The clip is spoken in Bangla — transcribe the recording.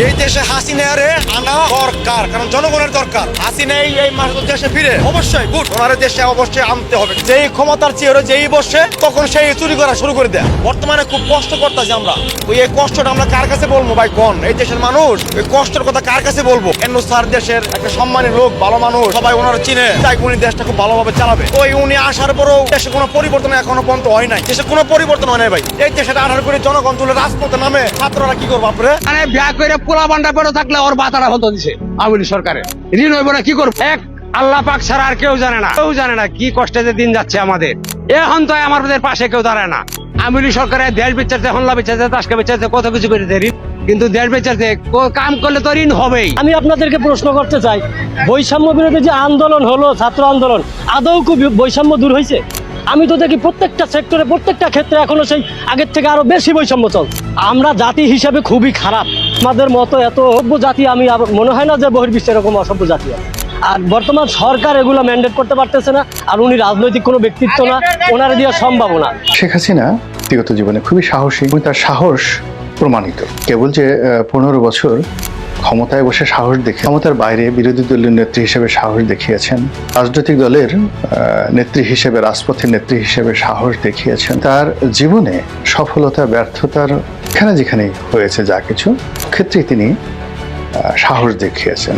এই দেশে হাসিনারে আনা দরকার, কারণ জনগণের দরকার। হাসিনা এই মাস দেশে ফিরে অবশ্যই গুড, ওনার দেশে অবশ্যই আনতে হবে। যেই ক্ষমতার চেয়ে যেই বসে তখন সেই চুরি করা শুরু করে দেয়। বর্তমানে খুব কষ্ট করতেছি আমরা, এই কষ্টটা আমরা কার কাছে বলবো ভাই? কোন এই দেশের মানুষ এই কষ্টের কথা কার কাছে বলবো? স্যার দেশের একটা সম্মানী লোক, ভালো মানুষ, সবাই ওনার চিনে, তাই উনি দেশটা খুব ভালোভাবে চালাবে। ওই উনি আসার পরেও দেশে কোনো পরিবর্তন এখনো পর্যন্ত হয় নাই, দেশে কোনো পরিবর্তন হয় নাই ভাই। এই দেশে 18 কোটি জনগণ তুলে রাজপথে নামে, ছাত্ররা কি করবো আপনারা? মানে বিয়া করে পোলা বান্ডা পড়ে থাকলে ওর বাতারা হতো দিছে আওয়ামী লীগ সরকারে, ঋণ হইব না কি করবো? এক আল্লাহ পাক ছাড়া আর কেউ জানে না কি কষ্টে যে দিন যাচ্ছে আমাদের। এখন তো আমাদের পাশে কেউ দাঁড়ায় না। আওয়ামী লীগ সরকারে দেশ বেচাচ্ছে, হল্লা বেচাচ্ছে, তাসকা বেচাচ্ছে, কত কিছু করে দেয়, কিন্তু দেশ বেচাচ্ছে, কাম করলে তো ঋণ হবেই। আমি আপনাদেরকে প্রশ্ন করতে চাই, বৈষম্য বিরোধী যে আন্দোলন হলো, ছাত্র আন্দোলন, আদৌ কি বৈষম্য দূর হয়েছে? আমি তো দেখি প্রত্যেকটা সেক্টরে, প্রত্যেকটা ক্ষেত্রে এখনো সেই আগের থেকে আরো বেশি বৈষম্য চলছে। আমরা জাতি হিসাবে খুবই খারাপ। আমাদের মতো এত অসভ্য জাতি আমি মনে হয় না যে বহির্বিশ্বে এরকম অসভ্য জাতি আছে। আর বর্তমান সরকার এগুলো ম্যান্ডেট করতে পারতেছে না, আর উনি রাজনৈতিক কোনো ব্যক্তিত্ব না, ওনার দিয়ে সম্ভব না। শেখ হাসিনা ব্যক্তিগত জীবনে খুবই সাহসী এবং তার সাহস প্রমাণিত। কেবল যে 15 বছর ক্ষমতায় বসে সাহস দেখে, ক্ষমতার বাইরে বিরোধী দলীয় নেত্রী হিসেবে সাহস দেখিয়েছেন, রাজনৈতিক দলের নেত্রী হিসেবে, রাজপথের নেত্রী হিসেবে সাহস দেখিয়েছেন। তার জীবনে সফলতা ব্যর্থতার যেখানে যেখানে হয়েছে যা কিছু ক্ষেত্রেই তিনি সাহস দেখিয়েছেন।